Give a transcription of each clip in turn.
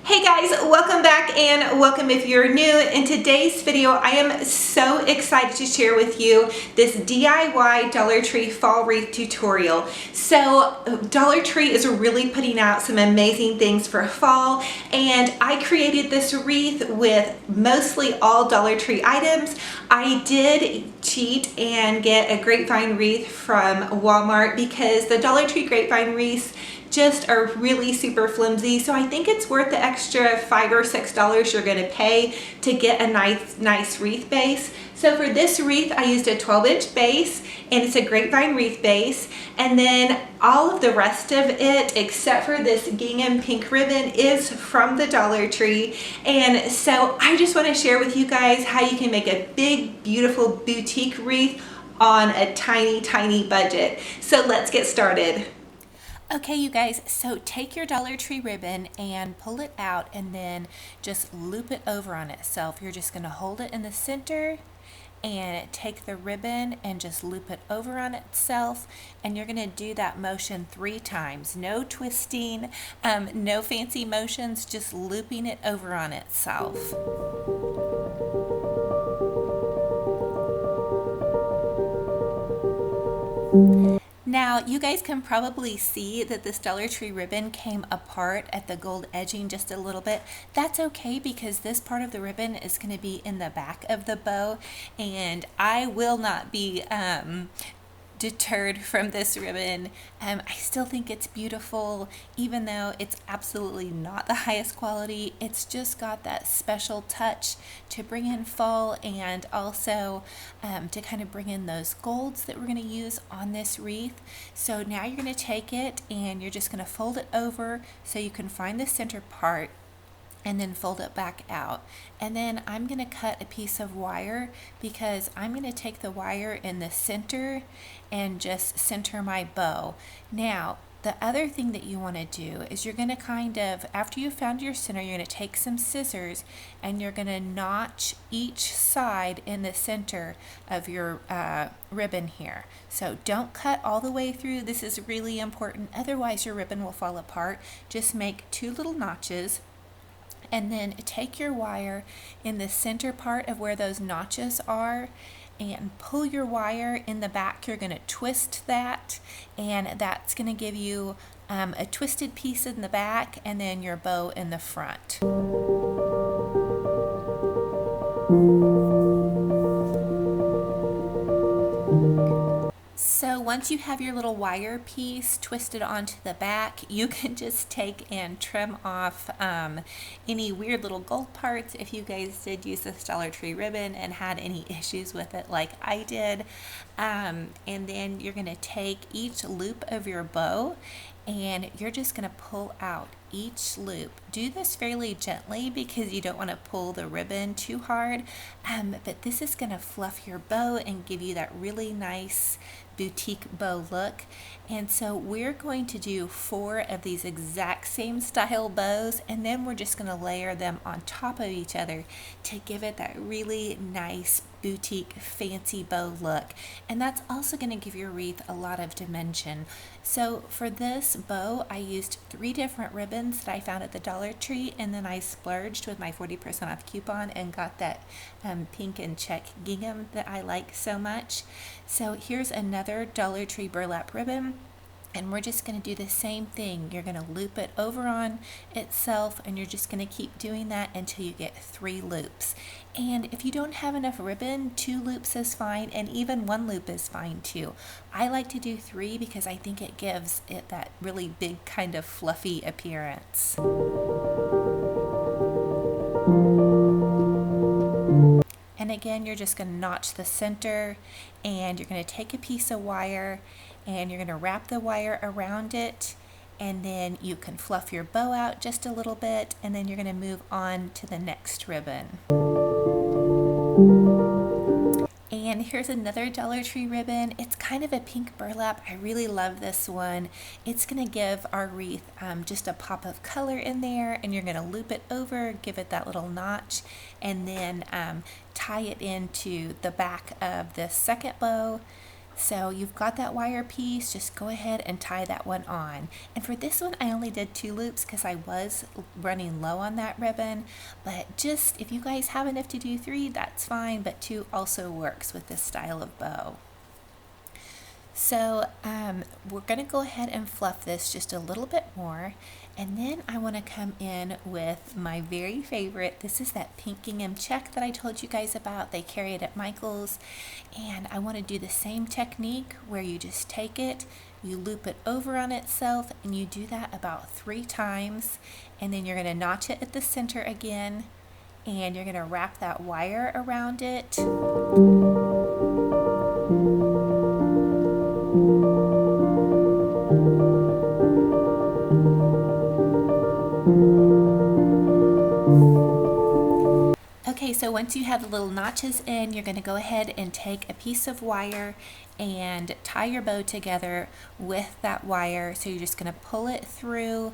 Hey guys, welcome back and welcome if you're new. In today's video, I am so excited to share with you this DIY Dollar Tree fall wreath tutorial. So Dollar Tree is really putting out some amazing things for fall, and I created this wreath with mostly all Dollar Tree items. I did cheat and get a Grapevine wreath from Walmart because the Dollar Tree Grapevine wreaths just are really super flimsy, so I think it's worth the extra $5 or $6 you're going to pay to get a nice wreath base. So for this wreath I used a 12-inch base, and it's a Grapevine wreath base, and then all of the rest of it except for this gingham pink ribbon is from the Dollar Tree. And so I just want to share with you guys how you can make a big beautiful boutique wreath on a tiny budget. So let's get started. Okay, you guys, so take your Dollar Tree ribbon and pull it out and then just loop it over on itself. You're just going to hold it in the center and take the ribbon and just loop it over on itself, and you're going to do that motion 3 times. No twisting, no fancy motions, just looping it over on itself. Now, you guys can probably see that this Dollar Tree ribbon came apart at the gold edging just a little bit. That's okay, because this part of the ribbon is going to be in the back of the bow, and I will not be deterred from this ribbon. I still think it's beautiful, even though it's absolutely not the highest quality. It's just got that special touch to bring in fall, and also to kind of bring in those golds that we're going to use on this wreath. So now you're going to take it and you're just going to fold it over so you can find the center part, and then fold it back out. And then I'm going to cut a piece of wire, because I'm going to take the wire in the center and just center my bow. Now, the other thing that you want to do is you're going to kind of, after you've found your center, you're going to take some scissors and you're going to notch each side in the center of your ribbon here. So don't cut all the way through. This is really important, otherwise your ribbon will fall apart. Just make 2 little notches, and then take your wire in the center part of where those notches are and pull your wire in the back. You're going to twist that, and that's going to give you a twisted piece in the back and then your bow in the front. So once you have your little wire piece twisted onto the back, you can just take and trim off any weird little gold parts if you guys did use this Dollar Tree ribbon and had any issues with it like I did. And then you're going to take each loop of your bow and you're just going to pull out each loop. Do this fairly gently because you don't want to pull the ribbon too hard, but this is going to fluff your bow and give you that really nice boutique bow look. And so we're going to do 4 of these exact same style bows, and then we're just going to layer them on top of each other to give it that really nice boutique fancy bow look. And that's also going to give your wreath a lot of dimension. So for this bow I used 3 different ribbons that I found at the Dollar Tree, and then I splurged with my 40% off coupon and got that pink and check gingham that I like so much. So here's another Dollar Tree burlap ribbon, and we're just going to do the same thing. You're going to loop it over on itself, and you're just going to keep doing that until you get 3 loops. And if you don't have enough ribbon, 2 loops is fine, and even 1 loop is fine too. I like to do 3 because I think it gives it that really big kind of fluffy appearance. And again, you're just going to notch the center, and you're going to take a piece of wire and you're going to wrap the wire around it, and then you can fluff your bow out just a little bit, and then you're going to move on to the next ribbon. And here's another Dollar Tree ribbon. It's kind of a pink burlap. I really love this one. It's going to give our wreath just a pop of color in there, and you're going to loop it over, give it that little notch, and then tie it into the back of the second bow. So you've got that wire piece, just go ahead and tie that one on. And for this one, I only did 2 loops because I was running low on that ribbon. But just, if you guys have enough to do 3, that's fine, but 2 also works with this style of bow. So we're going to go ahead and fluff this just a little bit more. And then I want to come in with my very favorite. This is that pink gingham check that I told you guys about. They carry it at Michael's. And I want to do the same technique where you just take it, you loop it over on itself, and you do that about 3 times. And then you're going to notch it at the center again. And you're going to wrap that wire around it. Okay, so once you have the little notches in, you're going to go ahead and take a piece of wire and tie your bow together with that wire. So you're just going to pull it through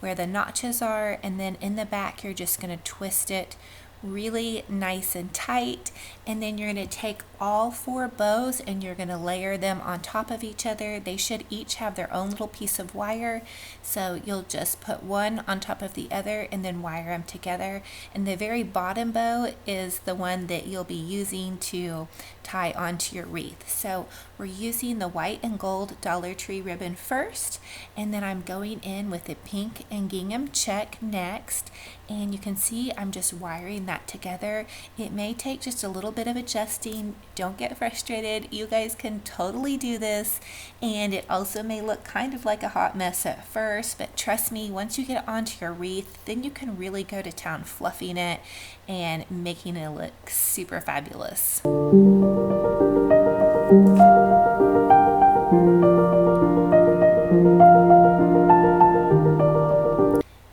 where the notches are, and then in the back you're just going to twist it really nice and tight. And then you're going to take all 4 bows and you're going to layer them on top of each other. They should each have their own little piece of wire, so you'll just put one on top of the other and then wire them together. And the very bottom bow is the one that you'll be using to tie onto your wreath. So we're using the white and gold Dollar Tree ribbon first, and then I'm going in with the pink and gingham check next. And you can see I'm just wiring that together. It may take just a little bit of adjusting. Don't get frustrated. You guys can totally do this. And it also may look kind of like a hot mess at first, but trust me, once you get onto your wreath, then you can really go to town fluffing it and making it look super fabulous.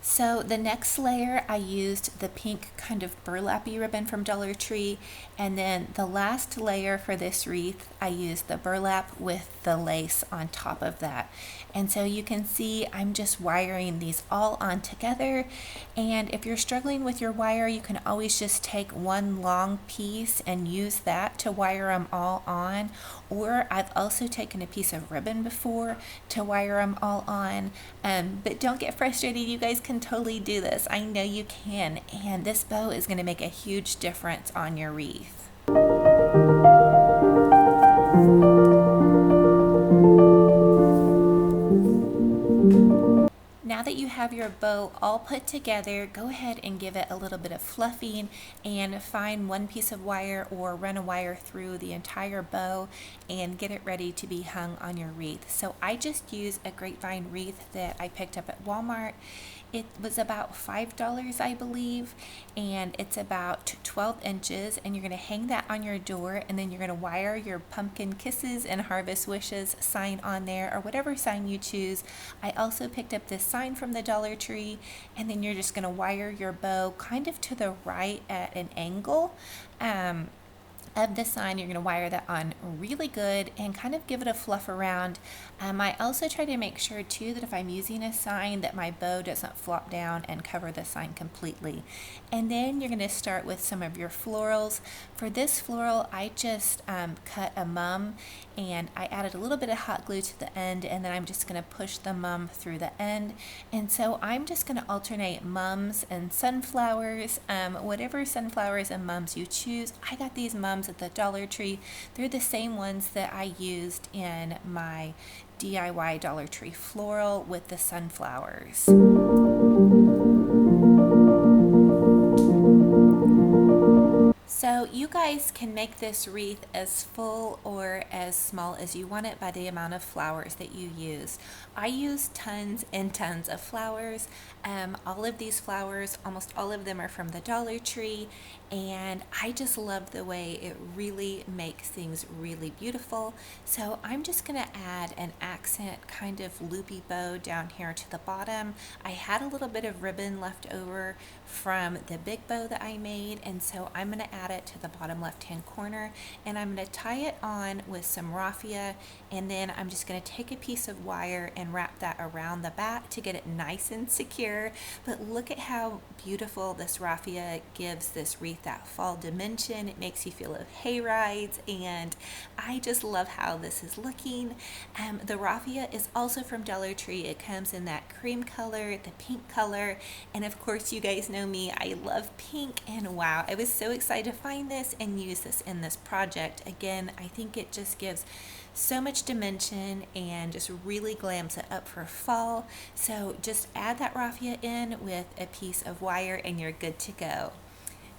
So the next layer, I used the pink kind of burlappy ribbon from Dollar Tree, and then the last layer for this wreath, I used the burlap with the lace on top of that. And so you can see I'm just wiring these all on together. And if you're struggling with your wire, you can always just take one long piece and use that to wire them all on. Or I've also taken a piece of ribbon before to wire them all on. But don't get frustrated, you guys can totally do this. I know you can, and this bow is going to make a huge difference on your wreath. Now that you have your bow all put together, go ahead and give it a little bit of fluffing and find one piece of wire or run a wire through the entire bow and get it ready to be hung on your wreath. So I just used a grapevine wreath that I picked up at Walmart. It was about $5, I believe, and it's about 12 inches, and you're going to hang that on your door, and then you're going to wire your pumpkin kisses and harvest wishes sign on there, or whatever sign you choose. I also picked up this sign from the Dollar Tree, and then you're just going to wire your bow kind of to the right at an angle. Of the sign. You're going to wire that on really good and kind of give it a fluff around. I also try to make sure too that if I'm using a sign that my bow doesn't flop down and cover the sign completely. And then you're going to start with some of your florals. For this floral, I just cut a mum and I added a little bit of hot glue to the end, and then I'm just going to push the mum through the end. And so I'm just going to alternate mums and sunflowers, whatever sunflowers and mums you choose. I got these mums at the Dollar Tree. They're the same ones that I used in my DIY Dollar Tree floral with the sunflowers. So you guys can make this wreath as full or as small as you want it by the amount of flowers that you use. I use tons and tons of flowers. All of these flowers, almost all of them are from the Dollar Tree, and I just love the way it really makes things really beautiful. So I'm just going to add an accent kind of loopy bow down here to the bottom. I had a little bit of ribbon left over from the big bow that I made, and so I'm going to add it to the bottom left hand corner, and I'm going to tie it on with some raffia, and then I'm just going to take a piece of wire and wrap that around the back to get it nice and secure. But look at how beautiful this raffia gives this wreath that fall dimension. It makes you feel of hay rides, and I just love how this is looking. The raffia is also from Dollar Tree. It comes in that cream color, the pink color, and of course you guys know me, I love pink, and wow, I was so excited to find this and use this in this project. Again, I think it just gives so much dimension and just really glams it up for fall. So just add that raffia in with a piece of wire and you're good to go.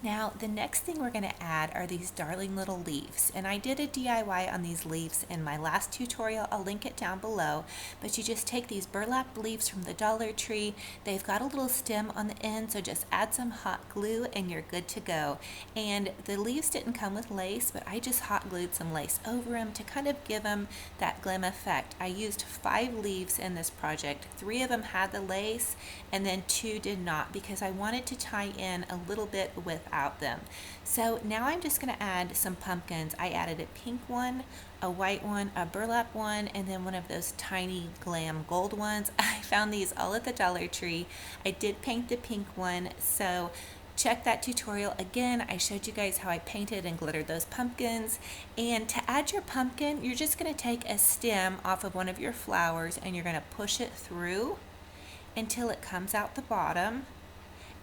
Now, the next thing we're going to add are these darling little leaves, and I did a DIY on these leaves in my last tutorial. I'll link it down below, but you just take these burlap leaves from the Dollar Tree. They've got a little stem on the end, so just add some hot glue and you're good to go. And the leaves didn't come with lace, but I just hot glued some lace over them to kind of give them that glam effect. I used 5 leaves in this project. 3 of them had the lace, and then 2 did not, because I wanted to tie in a little bit with them. So now I'm just going to add some pumpkins. I added a pink one, a white one, a burlap one, and then one of those tiny glam gold ones. I found these all at the Dollar Tree. I did paint the pink one, so check that tutorial again. I showed you guys how I painted and glittered those pumpkins. And to add your pumpkin, you're just going to take a stem off of one of your flowers and you're going to push it through until it comes out the bottom.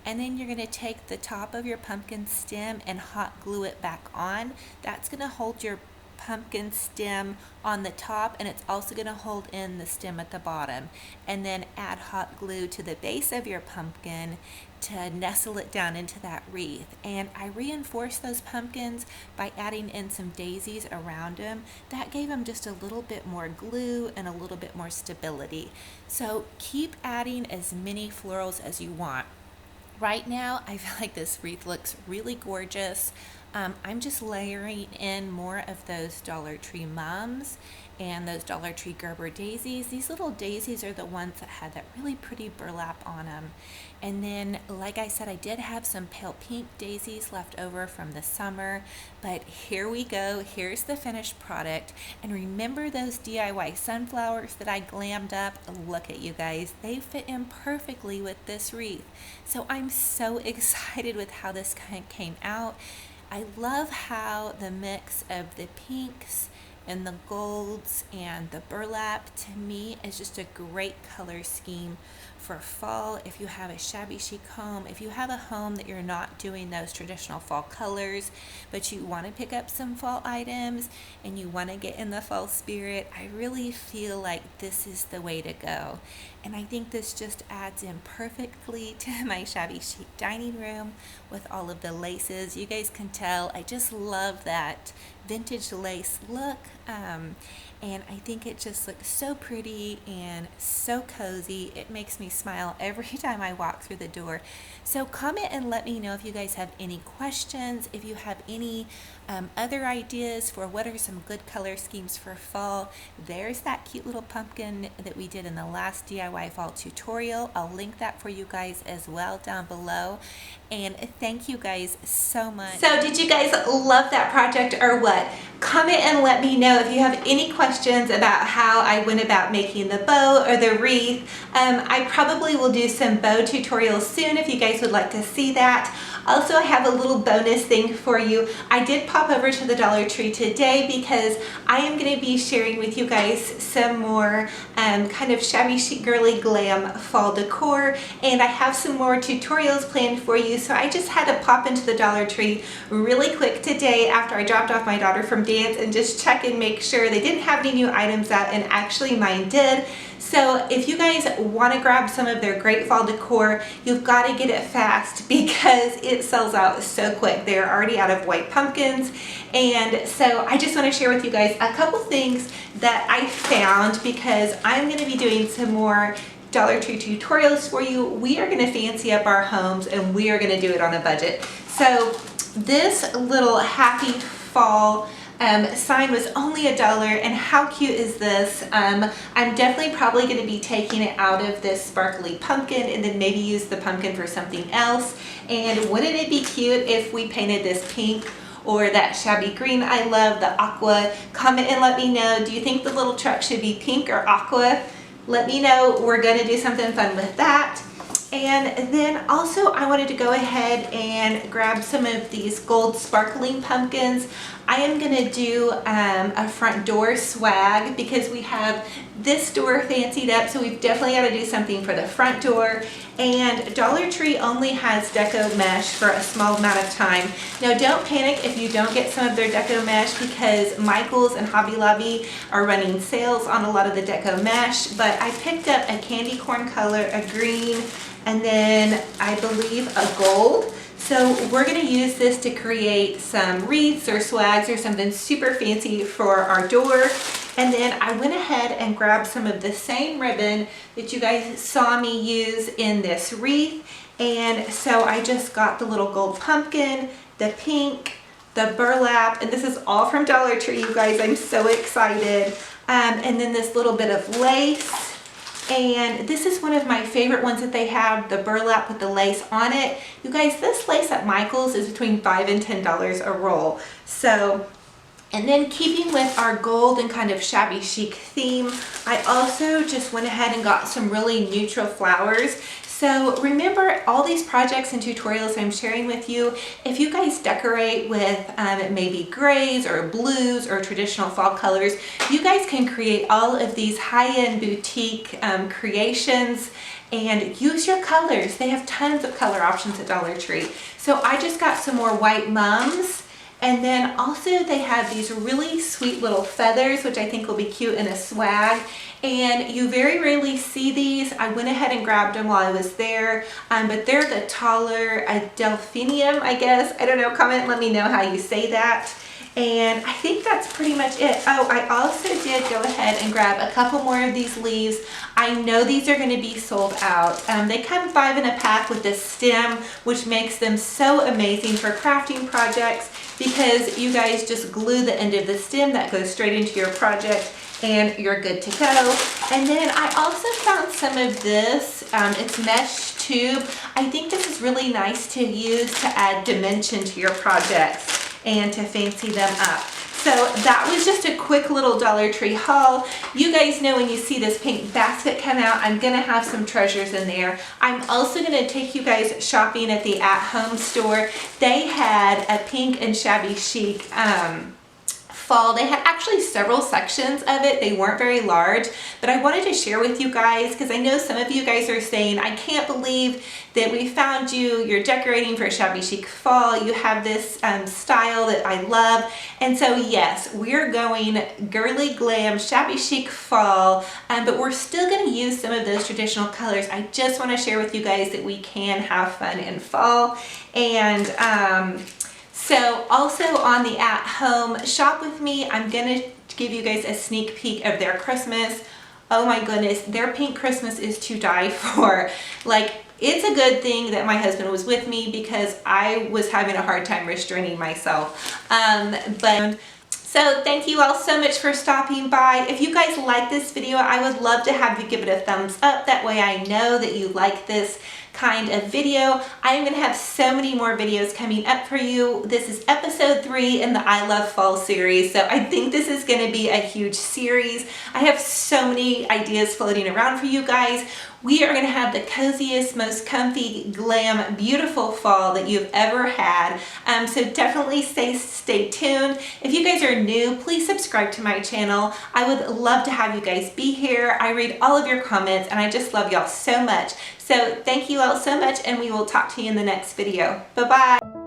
And then you're going to take the top of your pumpkin stem and hot glue it back on. That's going to hold your pumpkin stem on the top, and it's also going to hold in the stem at the bottom. And then add hot glue to the base of your pumpkin to nestle it down into that wreath. And I reinforced those pumpkins by adding in some daisies around them. That gave them just a little bit more glue and a little bit more stability. So keep adding as many florals as you want. Right now, I feel like this wreath looks really gorgeous. I'm just layering in more of those Dollar Tree mums and those Dollar Tree Gerber daisies. These little daisies are the ones that had that really pretty burlap on them. And then, like I said, I did have some pale pink daisies left over from the summer, but here we go. Here's the finished product. And remember those DIY sunflowers that I glammed up? Look at you guys. They fit in perfectly with this wreath. So I'm so excited with how this kind of came out. I love how the mix of the pinks and the golds and the burlap, to me, is just a great color scheme for fall. If you have a shabby chic home, if you have a home that you're not doing those traditional fall colors, but you want to pick up some fall items and you want to get in the fall spirit, I really feel like this is the way to go. And I think this just adds in perfectly to my shabby chic dining room with all of the laces. You guys can tell I just love that vintage lace look. And I think it just looks so pretty and so cozy. It makes me smile every time I walk through the door. So comment and let me know if you guys have any questions, if you have any other ideas for what are some good color schemes for fall. There's that cute little pumpkin that we did in the last DIY fall tutorial. I'll link that for you guys as well down below. And thank you guys so much. So did you guys love that project or what? Comment and let me know if you have any questions about how I went about making the bow or the wreath. I probably will do some bow tutorials soon if you guys would like to see that. Also, I have a little bonus thing for you. I did pop over to the Dollar Tree today because I am going to be sharing with you guys some more kind of shabby chic girly glam fall decor, and I have some more tutorials planned for you. So I just had to pop into the Dollar Tree really quick today after I dropped off my daughter from dance and just check and make sure they didn't have any new items out, and actually mine did. So if you guys want to grab some of their great fall decor, you've got to get it fast because it sells out so quick. They're already out of white pumpkins. And so I just want to share with you guys a couple things that I found because I'm going to be doing some more Dollar Tree tutorials for you. We are going to fancy up our homes and we are going to do it on a budget. So this little happy fall sign was only $1, and how cute is this? I'm definitely probably going to be taking it out of this sparkly pumpkin and then maybe use the pumpkin for something else. And wouldn't it be cute if we painted this pink or that shabby green I love, the aqua. Comment and let me know, do you think the little truck should be pink or aqua? Let me know. We're going to do something fun with that. And then also I wanted to go ahead and grab some of these gold sparkling pumpkins. I am going to do a front door swag because we have this door fancied up, so we've definitely got to do something for the front door. And Dollar Tree only has deco mesh for a small amount of time. Now don't panic if you don't get some of their deco mesh, because Michaels and Hobby Lobby are running sales on a lot of the deco mesh, but I picked up a candy corn color, a green, and then I believe a gold. So we're going to use this to create some wreaths or swags or something super fancy for our door. And then I went ahead and grabbed some of the same ribbon that you guys saw me use in this wreath. And so I just got the little gold pumpkin, the pink, the burlap, and this is all from Dollar Tree, you guys. I'm so excited. And then this little bit of lace. And this is one of my favorite ones that they have, the burlap with the lace on it. You guys, this lace at Michael's is between $5 and $10 a roll. So, and then keeping with our gold and kind of shabby chic theme, I also just went ahead and got some really neutral flowers. So remember, all these projects and tutorials I'm sharing with you, if you guys decorate with maybe grays or blues or traditional fall colors, you guys can create all of these high-end boutique creations and use your colors. They have tons of color options at Dollar Tree. So I just got some more white mums. And then also they have these really sweet little feathers, which I think will be cute in a swag. And you very rarely see these. I went ahead and grabbed them while I was there, but they're the taller delphinium, I guess. I don't know, comment and let me know how you say that. And I think that's pretty much it. Oh, I also did go ahead and grab a couple more of these leaves. I know these are going to be sold out. They come 5 in a pack with this stem, which makes them so amazing for crafting projects, because you guys just glue the end of the stem that goes straight into your project and you're good to go. And then I also found some of this, it's mesh tube. I think this is really nice to use to add dimension to your projects and to fancy them up. So that was just a quick little Dollar Tree haul. You guys know when you see this pink basket come out, I'm gonna have some treasures in there. I'm also gonna take you guys shopping at the At Home store. They had a pink and shabby chic fall. They had actually several sections of it. They weren't very large, but I wanted to share with you guys because I know some of you guys are saying, I can't believe that we found you, you're decorating for a shabby chic fall, you have this style that I love. And so yes, we're going girly glam shabby chic fall, but we're still going to use some of those traditional colors. I just want to share with you guys that we can have fun in fall. And so also on the At Home shop with me, I'm gonna give you guys a sneak peek of their Christmas. Oh my goodness, their pink Christmas is to die for. Like, it's a good thing that my husband was with me because I was having a hard time restraining myself. So thank you all so much for stopping by. If you guys like this video, I would love to have you give it a thumbs up. That way I know that you like this kind of video. I'm going to have so many more videos coming up for you. This is episode 3 in the I Love Fall series, so I think this is going to be a huge series. I have so many ideas floating around for you guys. We are going to have the coziest, most comfy, glam, beautiful fall that you've ever had. So definitely stay tuned. If you guys are new, please subscribe to my channel. I would love to have you guys be here. I read all of your comments and I just love y'all so much. So thank you all so much, and we will talk to you in the next video. Bye-bye.